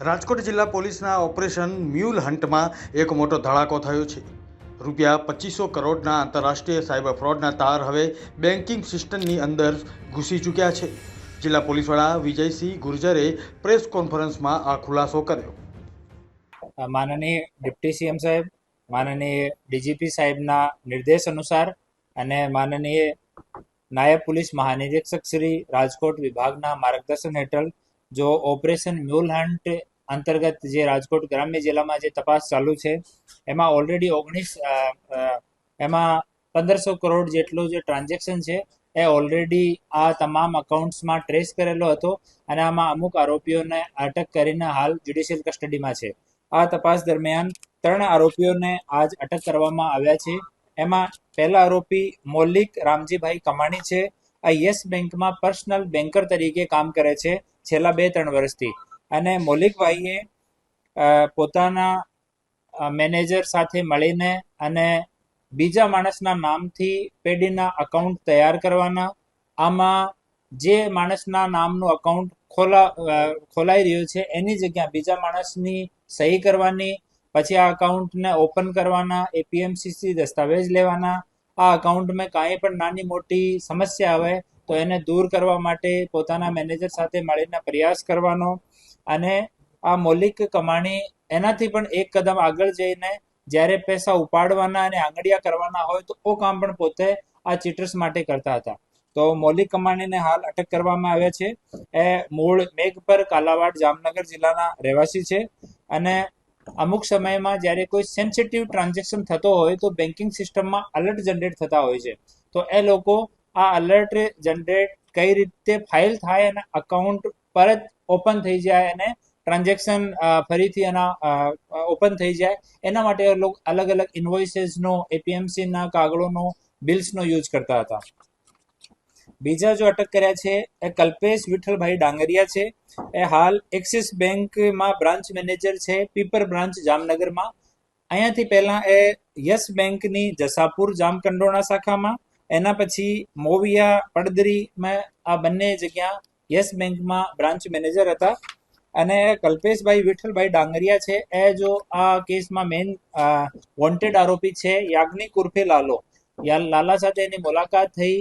રાજકોટ જિલ્લા પોલીસના operation mule હન્ટમાં એક મોટો ધડાકો થયો છે. રૂપિયા 2500 કરોડના આંતરરાષ્ટ્રીય સાયબર ફ્રોડના તાર હવે બેન્કિંગ સિસ્ટમની અંદર ઘૂસી ચૂક્યા છે. જિલ્લા પોલીસ વડા વિજયસિંહ ગુર્જરે પ્રેસ કોન્ફરન્સમાં આ ખુલાસો કર્યો. માનનીય ડિપ્ટી સીએમ સાહેબ, માનનીય ડીજીપી સાહેબના નિર્દેશ અનુસાર અને માનનીય નાયબ પોલીસ મહાનિરીક્ષક શ્રી રાજકોટ વિભાગના માર્ગદર્શન હેઠળ જો ઓપરેશન મ્યુલ હન્ટ અંતર્ગત જે રાજકોટ ગ્રામ્ય જિલ્લામાં જે તપાસ ચાલુ છે એમાં ઓલરેડી 1500 કરોડ જેટલો જે ટ્રાન્ઝેક્શન છે એ ઓલરેડી આ તમામ અકાઉન્ટ્સમાં ટ્રેસ કરેલો હતો અને આમાં અમુક આરોપીઓને અટક કરીને હાલ જ્યુડિશિયલ કસ્ટડીમાં છે. આ તપાસ દરમિયાન 3 આરોપીઓને આજ અટક કરવામાં આવ્યા છે. એમાં પહેલા આરોપી મૌલિક રામજીભાઈ કમાણી છે. આ યસ બેંકમાં પર્સનલ બેન્કર તરીકે કામ કરે છે છેલ્લા 2-3 વર્ષથી. અને મૌલિકભાઈએ પોતાના મેનેજર સાથે મળીને અને બીજા માણસના નામથી પેઢીના અકાઉન્ટ તૈયાર કરવાના, આમાં જે માણસના નામનું અકાઉન્ટ ખોલાઈ રહ્યું છે એની જગ્યા બીજા માણસની સહી કરવાની, પછી આ અકાઉન્ટને ઓપન કરવાના, એપીએમસીથી દસ્તાવેજ લેવાના, આ અકાઉન્ટમાં કાંઈ પણ નાની મોટી સમસ્યા આવે તો એને દૂર કરવા માટે પોતાના મેનેજર સાથે મળીને પ્રયાસ કરવાનો. અને આ મૌલિક કમાણી એનાથી પણ એક કદમ આગળ જઈને જ્યારે પૈસા ઉપાડવાના અને આંગળીયા કરવાના હોય તો એ કામ પણ પોતે આ ચીટર્સ માટે કરતા હતા. તો મૌલિક કમાણીને હાલ અટક કરવામાં આવ્યા છે. એ મૂળ મેઘપર કાલાવાડ જામનગર જિલ્લાના રહેવાસી છે અને અમુક સમયમાં જ્યારે કોઈ સેન્સિટિવ ટ્રાન્ઝેક્શન થતો હોય તો બેન્કિંગ સિસ્ટમમાં અલર્ટ જનરેટ થતા હોય છે. તો એ લોકો આ અલર્ટ જનરેટ કઈ રીતે ફાઇલ થાય અને અકાઉન્ટ પરત ઓપન થઈ જાય અને ટ્રાન્ઝેક્શન ફરીથી એના ઓપન થઈ જાય એના માટે લોકો અલગ અલગ ઇન્વોઇસીસનો, એપીએમસીના કાગળોનો, બિલ્સનો યુઝ કરતા હતા. બીજા જો અટક કર્યા છે એ કલ્પેશ વિઠ્ઠલભાઈ ડાંગરિયા છે. એ હાલ એક્સિસ બેંકમાં બ્રાન્ચ મેનેજર છે, પીપર બ્રાન્ચ જામનગરમાં. અહીંયાથી પહેલા એ યસ બેંકની જસાપુર જામકંડોરણા શાખામાં, એના પછી મોવિયા પડદરીમાં, આ બંને જગ્યા યસ બેંકમાં બ્રાન્ચ મેનેજર હતા. અને કલ્પેશભાઈ વિઠ્ઠલભાઈ ડાંગરિયા છે એ જો આ કેસમાં મેઇન વોન્ટેડ આરોપી છે. યાજ્ઞિક ઉર્ફે લાલો, લાલા સાથે એની મુલાકાત થઈ.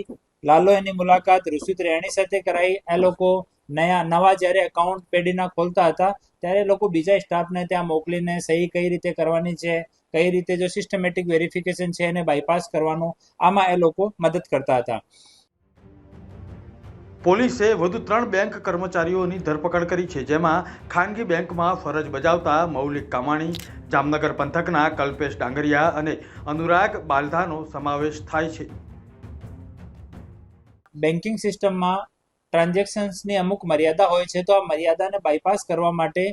લાલો એની મુલાકાત ઋષિત રેણી સાથે કરાઈ. એ લોકો નવા જ્યારે એકાઉન્ટ પેઢીના ખોલતા હતા ત્યારે લોકો બીજા સ્ટાફને ત્યાં મોકલીને સહી કઈ રીતે કરવાની છે, કઈ રીતે જો સિસ્ટમેટિક વેરિફિકેશન છે એને બાયપાસ કરવાનું, આમાં એ લોકો મદદ કરતા હતા. પોલીસે વધુ 3 બેંક કર્મચારીઓની ધરપકડ કરી છે, જેમાં ખાનગી બેંકમાં ફરજ બજાવતા મૌલિક કામાણી, જામનગર પંથકના કલ્પેશ ડાંગરિયા અને અનુરાગ બાલધાનો સમાવેશ થાય છે. બેન્કિંગ સિસ્ટમમાં ટ્રાન્ઝેક્શન્સની અમુક મર્યાદા હોય છે તો આ મર્યાદાને બાયપાસ કરવા માટે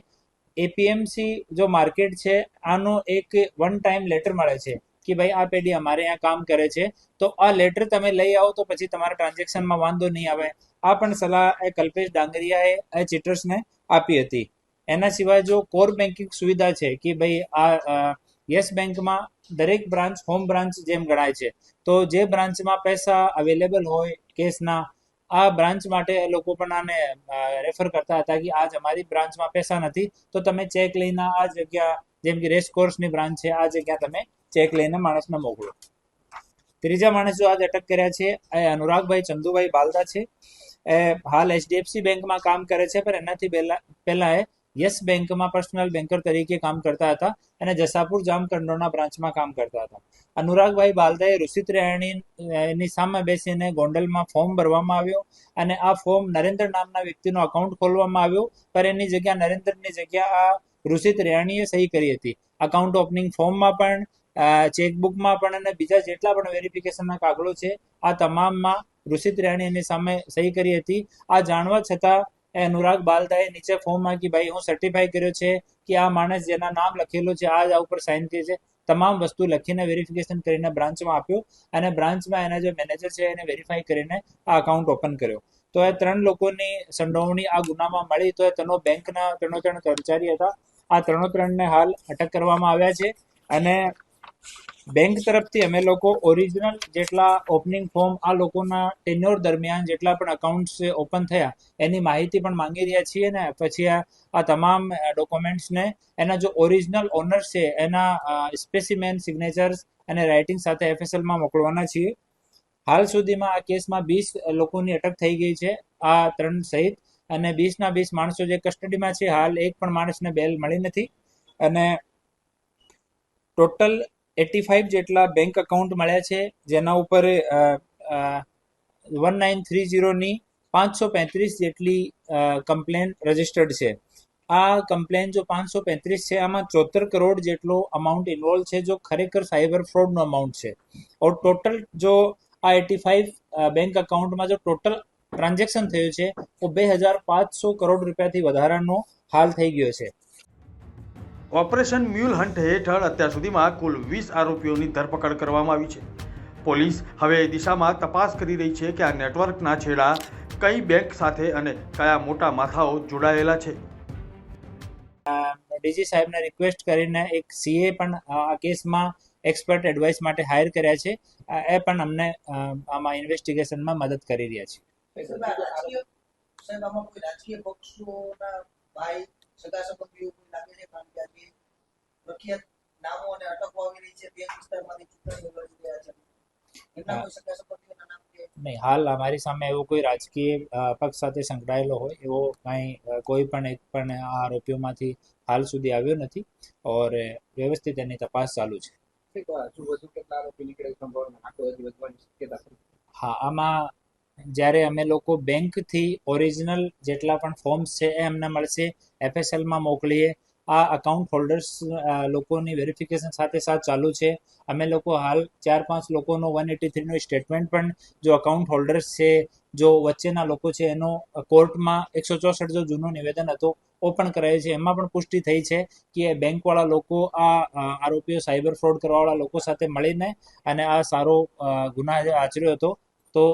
એપીએમસી જો માર્કેટ છે આનો એક વન ટાઈમ લેટર મળે છે કે ભાઈ આ પેઢી અમારે અહીંયા કામ કરે છે, તો આ લેટર તમે લઈ આવો તો પછી તમારા ટ્રાન્ઝેક્શનમાં વાંધો નહીં આવે. આ પણ સલાહ એ કલ્પેશ ડાંગરિયાએ એ ચીટર્સને આપી હતી. એના સિવાય જો કોર બેન્કિંગ સુવિધા છે કે ભાઈ આ યસ બેંકમાં દરેક બ્રાન્ચ હોમ બ્રાન્ચ જેમ ગણાય છે, તો જે બ્રાન્ચમાં પૈસા અવેલેબલ હોય કેસના, આ બ્રાન્ચ માટે લોકો પણ આને રેફર કરતા હતા કે આજ અમારી બ્રાન્ચમાં પૈસા નથી તો તમે ચેક લઈને આ જગ્યા, જેમ કે રેસ કોર્સની બ્રાન્ચ છે, આ જગ્યા તમે ચેક લઈને માણસને મોકલો. ત્રીજા માણસ જો આજ અટક કર્યા છે એ અનુરાગભાઈ ચંદુભાઈ બાલદા છે. એ હાલ એચડીએફસી બેંકમાં કામ કરે છે, પણ એનાથી પહેલા એ યસ બેંકમાં પર્સનલ બેન્કર તરીકે કામ કરતા હતા અને જસાપુર જામકંડોરણા બ્રાન્ચમાં કામ કરતા હતા. અનુરાગભાઈ બાલદાએ ઋષિત રેણીની સામે બેસીને ગોંડલમાં ફોર્મ ભરવામાં આવ્યો અને આ ફોર્મ નરેન્દ્ર નામના વ્યક્તિનો અકાઉન્ટ ખોલવામાં આવ્યો, પણ એની જગ્યા નરેન્દ્રની જગ્યા આ ઋષિત રેણીએ સહી કરી હતી. અકાઉન્ટ ઓપનિંગ ફોર્મમાં પણ, ચેકબુકમાં પણ અને બીજા જેટલા પણ વેરિફિકેશનના કાગળો છે આ તમામમાં ઋષિત રેણી એની સામે સહી કરી હતી. આ જાણવા છતાં અનુરાગ બાલદાએ નીચે ફોર્મમાં કે ભાઈ હું સર્ટિફાઈ કર્યો છે કે આ માણસ જેના નામ લખેલું છે આ ઉપર સાઇન કરી છે, તમામ વસ્તુ લખીને વેરિફિકેશન કરીને બ્રાન્ચમાં આપ્યો અને બ્રાન્ચમાં એના જે મેનેજર છે એને વેરીફાઈ કરીને આ અકાઉન્ટ ઓપન કર્યો. તો એ 3 લોકોની સંડોવણી આ ગુનામાં મળી. તો એ ત્રણો બેંકના 3 કર્મચારી હતા. આ 3ને હાલ અટક કરવામાં આવ્યા છે અને બેંક તરફથી અમે લોકો ઓરિજિનલ જેટલા ઓપનિંગ ફોર્મ આ લોકોના ટેન્યોર દરમિયાન જેટલા પણ અકાઉન્ટ્સ ઓપન થયા એની માહિતી પણ માંગી રહ્યા છીએ ને પછી આ તમામ ડોક્યુમેન્ટ્સને એના જો ઓરિજિનલ ઓનર્સ છે એના સ્પેસિમેન સિગ્નેચર્સ અને રાઇટિંગ સાથે એફએસએલમાં મોકલવાના છીએ. હાલ સુધીમાં આ કેસમાં 20 લોકોની અટક થઈ ગઈ છે આ 3 સહિત, અને 20 માણસો જે કસ્ટડીમાં છે. હાલ એક પણ માણસને બેલ મળી નથી અને ટોટલ 85 જેટલા બેંક અકાઉન્ટ મળ્યા છે જેના ઉપર 1930ની 535 જેટલી કમ્પ્લેન રજીસ્ટર્ડ છે. આ કમ્પ્લેન જો 535 છે આમાં 74 કરોડ જેટલો અમાઉન્ટ ઇન્વોલ્વ છે જો ખરેખર સાયબર ફ્રોડનો અમાઉન્ટ છે. ઓર ટોટલ જો આ 85 બેંક અકાઉન્ટમાં જો ટોટલ ટ્રાન્ઝેક્શન થયું છે તો 2500 કરોડ રૂપિયાથી વધારાનો હાલ થઈ ગયો છે. ઓપરેશન મ્યુલ હન્ટ હેઠળ અત્યાર સુધીમાં કુલ 20 આરોપીઓની ધરપકડ કરવામાં આવી છે. પોલીસ હવે એ દિશામાં તપાસ કરી રહી છે કે આ નેટવર્કના છેડા કઈ બેંક સાથે અને કયા મોટા માથાઓ જોડાયેલા છે. ડીજી સાહેબને રિક્વેસ્ટ કરીને એક સીએ પણ આ કેસમાં એક્સપર્ટ એડવાઇસ માટે હાયર કર્યા છે. એ પણ અમને આમાં ઇન્વેસ્ટિગેશનમાં મદદ કરી રહ્યા છે. નહીં, હાલ અમારી સામે એવો કોઈ રાજકીય પક્ષ સાથે સંકળાયેલો હોય એવો કોઈ પણ એક પણ આ આરોપીઓમાંથી હાલ સુધી આવ્યો નથી ઓર વ્યવસ્થિત એની તપાસ ચાલુ છે. હા, આમાં જ્યારે અમે લોકો બેંકથી ઓરિજિનલ જેટલા પણ ફોર્મ્સ છે એ અમને મળશે, એફએસએલમાં મોકલીએ. આ અકાઉન્ટ હોલ્ડર્સ લોકોની વેરિફિકેશન સાથે ચાલુ છે. અમે લોકો હાલ 4-5 લોકોનો 183નો સ્ટેટમેન્ટ પણ જો અકાઉન્ટ હોલ્ડર્સ છે જો વચ્ચેના લોકો છે એનો કોર્ટમાં 164 જો જૂનો નિવેદન હતો ઓપન કરાય છે. એમાં પણ પુષ્ટિ થઈ છે કે બેંકવાળા લોકો આ આરોપીઓ સાયબર ફ્રોડ કરવાવાળા લોકો સાથે મળીને અને આ સારો ગુનાહ આચર્યો હતો. તો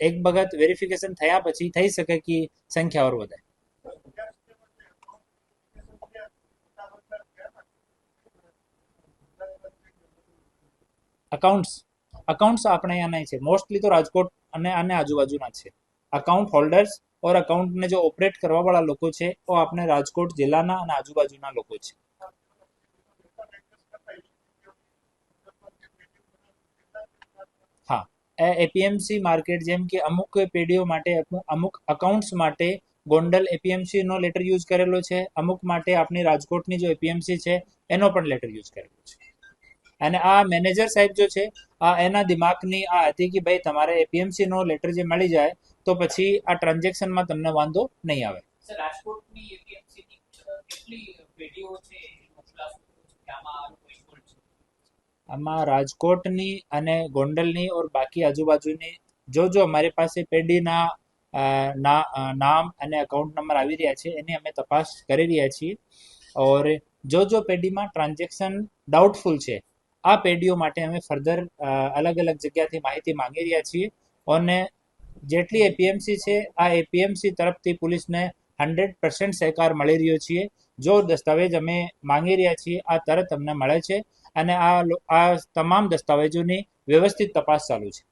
એક વખત વેરિફિકેશન થયા પછી થઈ શકે કે સંખ્યા ઓર વધે. અકાઉન્ટ્સ આપણે અહીંયા નહીં છે, મોસ્ટલી તો રાજકોટ અને આજુબાજુના છે. અકાઉન્ટ હોલ્ડર્સ ઓર અકાઉન્ટને જો ઓપરેટ કરવાવાળા લોકો છે તો આપણે રાજકોટ જિલ્લાના અને આજુબાજુના લોકો છે. હા, એપીએમસી માર્કેટ જેમ કે અમુક પેઢીઓ માટે અમુક અકાઉન્ટ્સ માટે ગોંડલ એપીએમસી નો લેટર યુઝ કરેલો છે, અમુક માટે આપણી રાજકોટની જો એપીએમસી છે એનો પણ લેટર યુઝ કરેલો છે. અને આ મેનેજર સાહેબ જો છે એના દિમાગની આ હતી કે ભાઈ તમારે એપીએમસી નો લેટર જે મળી જાય તો પછી આ ટ્રાન્ઝેક્શનમાં તમને વાંધો નહીં આવે. રાજકોટની એપીએમસીની કેટલી પેઢીઓ છે? આમાં રાજકોટની અને ગોંડલની ઓર બાકી આજુબાજુની જો અમારી પાસે પેઢીના નામ અને અકાઉન્ટ નંબર આવી રહ્યા છે એની અમે તપાસ કરી રહ્યા છીએ. ઓર જો પેઢીમાં ટ્રાન્ઝેક્શન ડાઉટફુલ છે આ પેઢીઓ માટે અમે ફર્ધર અલગ અલગ જગ્યાથી માહિતી માંગી રહ્યા છીએ. અને જેટલી એપીએમસી છે આ એપીએમસી તરફથી પોલીસને 100% સહકાર મળી રહ્યો છીએ. જો દસ્તાવેજ અમે માંગી રહ્યા છીએ આ તરત અમને મળે છે અને આ તમામ દસ્તાવેજોની વ્યવસ્થિત તપાસ ચાલુ છે.